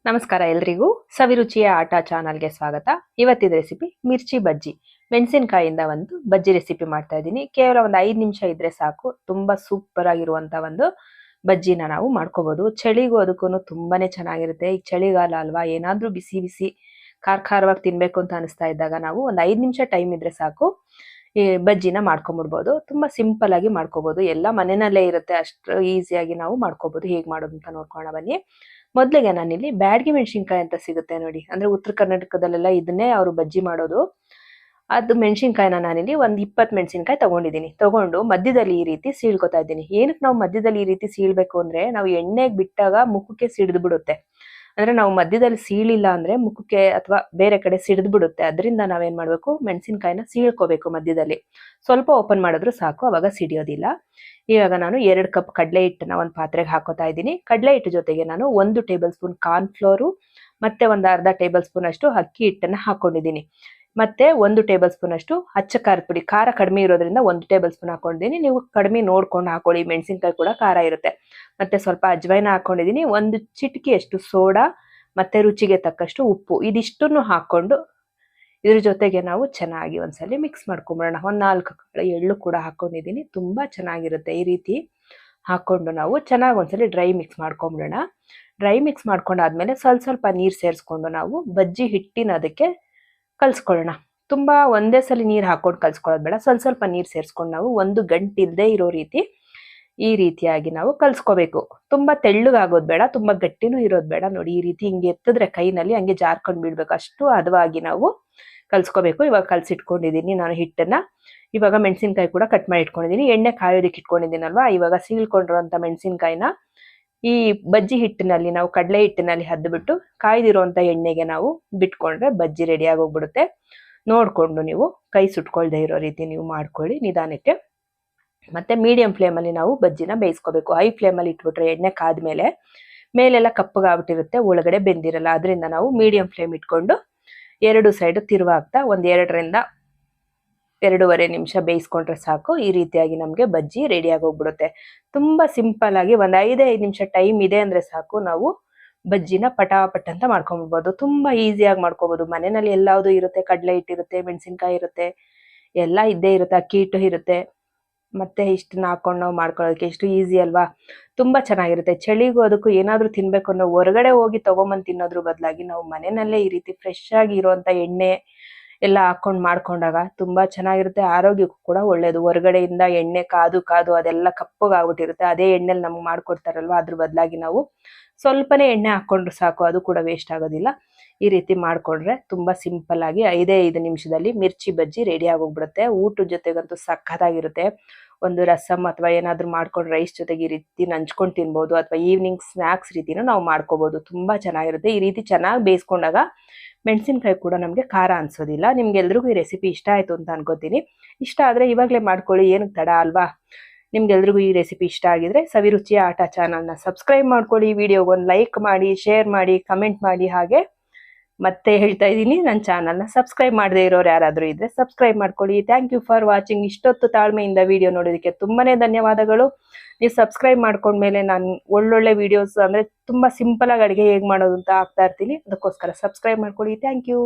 ನಮಸ್ಕಾರ ಎಲ್ರಿಗೂ ಸವಿರುಚಿಯ ಆಟ ಚಾನಲ್ಗೆ ಸ್ವಾಗತ. ಇವತ್ತಿನ ರೆಸಿಪಿ ಮಿರ್ಚಿ ಬಜ್ಜಿ. ಮೆಣಸಿನಕಾಯಿಂದ ಒಂದು ಬಜ್ಜಿ ರೆಸಿಪಿ ಮಾಡ್ತಾ ಇದ್ದೀನಿ. ಕೇವಲ ಒಂದು 5 ನಿಮಿಷ ಇದ್ರೆ ಸಾಕು. ತುಂಬಾ ಸೂಪರ್ ಆಗಿರುವಂತ ಒಂದು ಬಜ್ಜಿನ ನಾವು ಮಾಡ್ಕೋಬಹುದು. ಚಳಿಗೂ ಅದಕ್ಕೂ ತುಂಬಾನೇ ಚೆನ್ನಾಗಿರುತ್ತೆ. ಈಗ ಚಳಿಗಾಲ ಅಲ್ವಾ, ಏನಾದ್ರೂ ಬಿಸಿ ಬಿಸಿ ಖಾರವಾಗಿ ತಿನ್ಬೇಕು ಅಂತ ಅನಿಸ್ತಾ ಇದ್ದಾಗ ನಾವು ಒಂದು 5 ನಿಮಿಷ ಟೈಮ್ ಇದ್ರೆ ಸಾಕು ಈ ಬಜ್ಜಿನ ಮಾಡ್ಕೊಂಡ್ಬಿಡ್ಬೋದು. ತುಂಬಾ ಸಿಂಪಲ್ ಆಗಿ ಮಾಡ್ಕೋಬಹುದು. ಎಲ್ಲ ಮನೆಯಲ್ಲೇ ಇರುತ್ತೆ, ಅಷ್ಟು ಈಸಿಯಾಗಿ ನಾವು ಮಾಡ್ಕೋಬಹುದು. ಹೇಗೆ ಮಾಡೋದು ಅಂತ ನೋಡ್ಕೊಳ್ಳೋಣ ಬನ್ನಿ. ಮೊದಲಿಗೆ ನಾನಿಲ್ಲಿ ಬ್ಯಾಡಗಿ ಮೆಣಸಿನ್ಕಾಯಿ ಅಂತ ಸಿಗುತ್ತೆ ನೋಡಿ, ಅಂದ್ರೆ ಉತ್ತರ ಕರ್ನಾಟಕದಲ್ಲೆಲ್ಲ ಇದನ್ನೇ ಅವರು ಬಜ್ಜಿ ಮಾಡೋದು. ಅದು ಮೆಣಸಿನ್ಕಾಯಿನ ನಾನಿಲ್ಲಿ ಒಂದು 20 ಮೆಣಸಿನ್ಕಾಯಿ ತಗೊಂಡಿದ್ದೀನಿ. ತಗೊಂಡು ಮಧ್ಯದಲ್ಲಿ ಈ ರೀತಿ ಸೀಳ್ಕೊತಾ ಇದ್ದೀನಿ. ಏನಕ್ಕೆ ನಾವು ಮಧ್ಯದಲ್ಲಿ ಈ ರೀತಿ ಸೀಳ್ಬೇಕು ಅಂದ್ರೆ, ನಾವು ಎಣ್ಣೆಗೆ ಬಿಟ್ಟಾಗ ಮುಖಕ್ಕೆ ಸಿಡಿದು ಬಿಡುತ್ತೆ. ಅಂದ್ರೆ ನಾವು ಮಧ್ಯದಲ್ಲಿ ಸೀಳಿಲ್ಲ ಅಂದ್ರೆ ಮುಖಕ್ಕೆ ಅಥವಾ ಬೇರೆ ಕಡೆ ಸಿಡಿದು ಬಿಡುತ್ತೆ. ಅದರಿಂದ ನಾವೇನ್ ಮಾಡ್ಬೇಕು, ಮೆಣಸಿನ್ಕಾಯಿನ ಸೀಳ್ಕೋಬೇಕು ಮಧ್ಯದಲ್ಲಿ. ಸ್ವಲ್ಪ ಓಪನ್ ಮಾಡಿದ್ರು ಸಾಕು, ಅವಾಗ ಸಿಡಿಯೋದಿಲ್ಲ. ಇವಾಗ ನಾನು 2 ಕಪ್ ಕಡಲೆ ಹಿಟ್ಟನ್ನ ಒಂದು ಪಾತ್ರೆಗೆ ಹಾಕೋತಾ ಇದ್ದೀನಿ. ಕಡಲೆ ಹಿಟ್ಟು ಜೊತೆಗೆ ನಾನು 1 ಟೇಬಲ್ ಸ್ಪೂನ್ ಕಾರ್ನ್ ಫ್ಲೋರು ಮತ್ತೆ ಒಂದು ಅರ್ಧ ಟೇಬಲ್ ಸ್ಪೂನ್ ಅಷ್ಟು ಅಕ್ಕಿ ಹಿಟ್ಟನ್ನ ಹಾಕೊಂಡಿದ್ದೀನಿ. ಮತ್ತೆ 1 ಟೇಬಲ್ ಸ್ಪೂನ್ ಅಷ್ಟು ಅಚ್ಚ ಖಾರದ ಪುಡಿ. ಖಾರ ಕಡಿಮೆ ಇರೋದ್ರಿಂದ 1 ಟೇಬಲ್ ಸ್ಪೂನ್ ಹಾಕೊಂಡಿದ್ದೀನಿ. ನೀವು ಕಡಿಮೆ ನೋಡ್ಕೊಂಡು ಹಾಕೊಳ್ಳಿ, ಮೆಣಸಿನ್ಕಾಯಿ ಕೂಡ ಖಾರ ಇರುತ್ತೆ. ಮತ್ತೆ ಸ್ವಲ್ಪ ಅಜ್ವೈನ ಹಾಕೊಂಡಿದ್ದೀನಿ. 1 ಚಿಟಿಕೆಯಷ್ಟು ಸೋಡಾ ಮತ್ತೆ ರುಚಿಗೆ ತಕ್ಕಷ್ಟು ಉಪ್ಪು. ಇದಿಷ್ಟನ್ನು ಹಾಕೊಂಡು ಇದ್ರ ಜೊತೆಗೆ ನಾವು ಚೆನ್ನಾಗಿ ಒಂದ್ಸಲಿ ಮಿಕ್ಸ್ ಮಾಡ್ಕೊಂಬಿಡೋಣ. ಒಂದು 4 ಕಾಳು ಎಳ್ಳು ಕೂಡ ಹಾಕೊಂಡಿದ್ದೀನಿ. ತುಂಬಾ ಚೆನ್ನಾಗಿರುತ್ತೆ. ಈ ರೀತಿ ಹಾಕೊಂಡು ನಾವು ಚೆನ್ನಾಗಿ ಒಂದ್ಸಲಿ ಡ್ರೈ ಮಿಕ್ಸ್ ಮಾಡ್ಕೊಂಬಿಡೋಣ. ಡ್ರೈ ಮಿಕ್ಸ್ ಮಾಡ್ಕೊಂಡಾದ್ಮೇಲೆ ಸ್ವಲ್ಪ ನೀರು ಸೇರಿಸ್ಕೊಂಡು ನಾವು ಬಜ್ಜಿ ಹಿಟ್ಟಿನ ಅದಕ್ಕೆ ಕಲ್ಸ್ಕೊಳ್ಳೋಣ. ತುಂಬಾ ಒಂದೇ ಸಲ ನೀರು ಹಾಕೊಂಡು ಕಲ್ಸ್ಕೊಳ್ಳೋದು ಬೇಡ. ಸ್ವಲ್ಪ ನೀರು ಸೇರಿಸ್ಕೊಂಡು ನಾವು ಒಂದು ಗಂಟಿಲ್ದೆ ಇರೋ ರೀತಿ ಈ ರೀತಿಯಾಗಿ ನಾವು ಕಲ್ಸ್ಕೋಬೇಕು. ತುಂಬಾ ತೆಳ್ಳಗಾಗೋದು ಬೇಡ, ತುಂಬಾ ಗಟ್ಟಿನೂ ಇರೋದು ಬೇಡ. ನೋಡಿ, ಈ ರೀತಿ ಹಿಂಗೆ ಎತ್ತಿದ್ರೆ ಕೈನಲ್ಲಿ ಹಂಗೆ ಜಾರ್ಕೊಂಡು ಬಿಡ್ಬೇಕು. ಅಷ್ಟು ಹದವಾಗಿ ನಾವು ಕಲ್ಸ್ಕೋಬೇಕು. ಇವಾಗ ಕಲ್ಸಿಟ್ಕೊಂಡಿದ್ದೀನಿ ನಾನು ಹಿಟ್ಟನ್ನ. ಇವಾಗ ಮೆಣಸಿನ್ಕಾಯಿ ಕೂಡ ಕಟ್ ಮಾಡಿ ಇಟ್ಕೊಂಡಿದ್ದೀನಿ. ಎಣ್ಣೆ ಕಾಯೋದಕ್ಕೆ ಇಟ್ಕೊಂಡಿದ್ದೀನಲ್ವಾ, ಇವಾಗ ಸೀಳ್ಕೊಂಡಿರುವಂತ ಮೆಣಸಿನ್ಕಾಯಿನ ಈ ಬಜ್ಜಿ ಹಿಟ್ಟಿನಲ್ಲಿ, ನಾವು ಕಡಲೆ ಹಿಟ್ಟಿನಲ್ಲಿ ಹದ್ಬಿಟ್ಟು ಕಾಯ್ದಿರುವಂತ ಎಣ್ಣೆಗೆ ನಾವು ಬಿಟ್ಕೊಂಡ್ರೆ ಬಜ್ಜಿ ರೆಡಿ ಆಗೋಗ್ಬಿಡುತ್ತೆ. ನೋಡ್ಕೊಂಡು ನೀವು ಕೈ ಸುಟ್ಕೊಳ್ದೆ ಇರೋ ರೀತಿ ನೀವು ಮಾಡ್ಕೊಳ್ಳಿ ನಿಧಾನಕ್ಕೆ. ಮತ್ತೆ ಮೀಡಿಯಂ ಫ್ಲೇಮಲ್ಲಿ ನಾವು ಬಜ್ಜಿನ ಬೇಯಿಸ್ಕೋಬೇಕು. ಹೈ ಫ್ಲೇಮಲ್ಲಿ ಇಟ್ಬಿಟ್ರೆ ಎಣ್ಣೆ ಕಾದ್ಮೇಲೆ ಮೇಲೆಲ್ಲ ಕಪ್ಪಗಾಗ್ಬಿಟ್ಟಿರುತ್ತೆ, ಒಳಗಡೆ ಬೆಂದಿರಲ್ಲ. ಅದರಿಂದ ನಾವು ಮೀಡಿಯಂ ಫ್ಲೇಮ್ ಇಟ್ಕೊಂಡು 2 ಸೈಡ್ ತಿರುವಾಗ್ತಾ ಒಂದು 2 ರಿಂದ 2.5 ನಿಮಿಷ ಬೇಯಿಸ್ಕೊಂಡ್ರೆ ಸಾಕು. ಈ ರೀತಿಯಾಗಿ ನಮಗೆ ಬಜ್ಜಿ ರೆಡಿ ಆಗೋಗ್ಬಿಡುತ್ತೆ. ತುಂಬಾ ಸಿಂಪಲ್ ಆಗಿ ಒಂದು 5 ನಿಮಿಷ ಟೈಮ್ ಇದೆ ಅಂದ್ರೆ ಸಾಕು, ನಾವು ಬಜ್ಜಿನ ಪಟಾಪಟ್ ಅಂತ ಮಾಡ್ಕೊಂಡ್ಬಿಡ್ಬೋದು. ತುಂಬಾ ಈಸಿಯಾಗಿ ಮಾಡ್ಕೋಬಹುದು. ಮನೆಯಲ್ಲಿ ಎಲ್ಲಾವುದು ಇರುತ್ತೆ, ಕಡಲೆ ಹಿಟ್ಟಿರುತ್ತೆ, ಮೆಣಸಿನ್ಕಾಯಿ ಇರುತ್ತೆ, ಎಲ್ಲ ಇದ್ದೇ ಇರುತ್ತೆ, ಅಕ್ಕಿ ಹಿಟ್ಟು ಇರುತ್ತೆ. ಮತ್ತೆ ಇಷ್ಟನ್ನ ಹಾಕೊಂಡು ನಾವು ಮಾಡ್ಕೊಳ್ಳೋದಕ್ಕೆ ಎಷ್ಟು ಈಸಿ ಅಲ್ವಾ. ತುಂಬಾ ಚೆನ್ನಾಗಿರುತ್ತೆ. ಚಳಿಗೂ ಅದಕ್ಕೂ ಏನಾದ್ರೂ ತಿನ್ಬೇಕು ಅನ್ನೋ ಹೊರಗಡೆ ಹೋಗಿ ತಗೊಂಬಂದು ತಿನ್ನೋದ್ರ ಬದಲಾಗಿ ನಾವು ಮನೆಯಲ್ಲೇ ಈ ರೀತಿ ಫ್ರೆಶ್ ಆಗಿ ಇರುವಂತ ಎಣ್ಣೆ ಎಲ್ಲ ಹಾಕೊಂಡು ಮಾಡ್ಕೊಂಡಾಗ ತುಂಬಾ ಚೆನ್ನಾಗಿರುತ್ತೆ. ಆರೋಗ್ಯಕ್ಕೂ ಕೂಡ ಒಳ್ಳೇದು. ಹೊರಗಡೆಯಿಂದ ಎಣ್ಣೆ ಕಾದು ಅದೆಲ್ಲ ಕಪ್ಪಗಾಗ್ಬಿಟ್ಟಿರುತ್ತೆ. ಅದೇ ಎಣ್ಣೆಲಿ ನಮ್ಗೆ ಮಾಡ್ಕೊಡ್ತಾರಲ್ವಾ, ಅದ್ರ ಬದಲಾಗಿ ನಾವು ಸ್ವಲ್ಪನೇ ಎಣ್ಣೆ ಹಾಕೊಂಡ್ರು ಸಾಕು, ಅದು ಕೂಡ ವೇಸ್ಟ್ ಆಗೋದಿಲ್ಲ. ಈ ರೀತಿ ಮಾಡ್ಕೊಂಡ್ರೆ ತುಂಬಾ ಸಿಂಪಲ್ ಆಗಿ 5 ನಿಮಿಷದಲ್ಲಿ ಮಿರ್ಚಿ ಬಜ್ಜಿ ರೆಡಿ ಆಗೋಗ್ಬಿಡುತ್ತೆ. ಊಟದ ಜೊತೆಗಂತೂ ಸಖತ್ತಾಗಿರುತ್ತೆ. ಒಂದು ರಸಮ್ ಅಥವಾ ಏನಾದ್ರೂ ಮಾಡ್ಕೊಂಡು ರೈಸ್ ಜೊತೆಗೆ ಈ ರೀತಿ ನಂಚ್ಕೊಂಡು ತಿನ್ಬೋದು, ಅಥವಾ ಈವ್ನಿಂಗ್ ಸ್ನಾಕ್ಸ್ ರೀತಿನೂ ನಾವು ಮಾಡ್ಕೋಬಹುದು. ತುಂಬಾ ಚೆನ್ನಾಗಿರುತ್ತೆ. ಈ ರೀತಿ ಚೆನ್ನಾಗಿ ಬೇಯಿಸ್ಕೊಂಡಾಗ ಮೆಣಸಿನ್ಕಾಯಿ ಕೂಡ ನಮಗೆ ಖಾರ ಅನ್ಸೋದಿಲ್ಲ. ನಿಮ್ಗೆಲ್ರಿಗೂ ಈ ರೆಸಿಪಿ ಇಷ್ಟ ಆಯ್ತು ಅಂತ ಅನ್ಕೋತೀನಿ. ಇಷ್ಟ ಆದ್ರೆ ಇವಾಗಲೇ ಮಾಡ್ಕೊಳ್ಳಿ, ಏನಕ್ಕೆ ತಡ ಅಲ್ವಾ. ನಿಮ್ಗೆಲ್ರಿಗೂ ಈ ರೆಸಿಪಿ ಇಷ್ಟ ಆಗಿದ್ರೆ ಸವಿರುಚಿಯ ಆಟ ಚಾನಲ್ನ ಸಬ್ಸ್ಕ್ರೈಬ್ ಮಾಡ್ಕೊಳ್ಳಿ, ವಿಡಿಯೋಗೆ ಒಂದು ಲೈಕ್ ಮಾಡಿ, ಶೇರ್ ಮಾಡಿ, ಕಮೆಂಟ್ ಮಾಡಿ. ಹಾಗೆ ಮತ್ತೆ ಹೇಳ್ತಾ ಇದ್ದೀನಿ, ನನ್ನ ಚಾನಲ್ನ ಸಬ್ಸ್ಕ್ರೈಬ್ ಮಾಡದೇ ಇರೋರು ಯಾರಾದರೂ ಇದ್ರೆ ಸಬ್ಸ್ಕ್ರೈಬ್ ಮಾಡ್ಕೊಳ್ಳಿ. Thank you for watching. ಇಷ್ಟೊತ್ತು ತಾಳ್ಮೆಯಿಂದ ವಿಡಿಯೋ ನೋಡೋದಕ್ಕೆ ತುಂಬಾನೇ ಧನ್ಯವಾದಗಳು. ನೀವು ಸಬ್ಸ್ಕ್ರೈಬ್ ಮಾಡ್ಕೊಂಡ್ಮೇಲೆ ನಾನು ಒಳ್ಳೊಳ್ಳೆ ವಿಡಿಯೋಸ್, ಅಂದ್ರೆ ತುಂಬಾ ಸಿಂಪಲ್ ಆಗಿ ಅಡುಗೆ ಹೇಗೆ ಮಾಡೋದು ಅಂತ ಹಾಕ್ತಾ ಇರ್ತೀನಿ. ಅದಕ್ಕೋಸ್ಕರ ಸಬ್ಸ್ಕ್ರೈಬ್ ಮಾಡ್ಕೊಳ್ಳಿ. Thank you.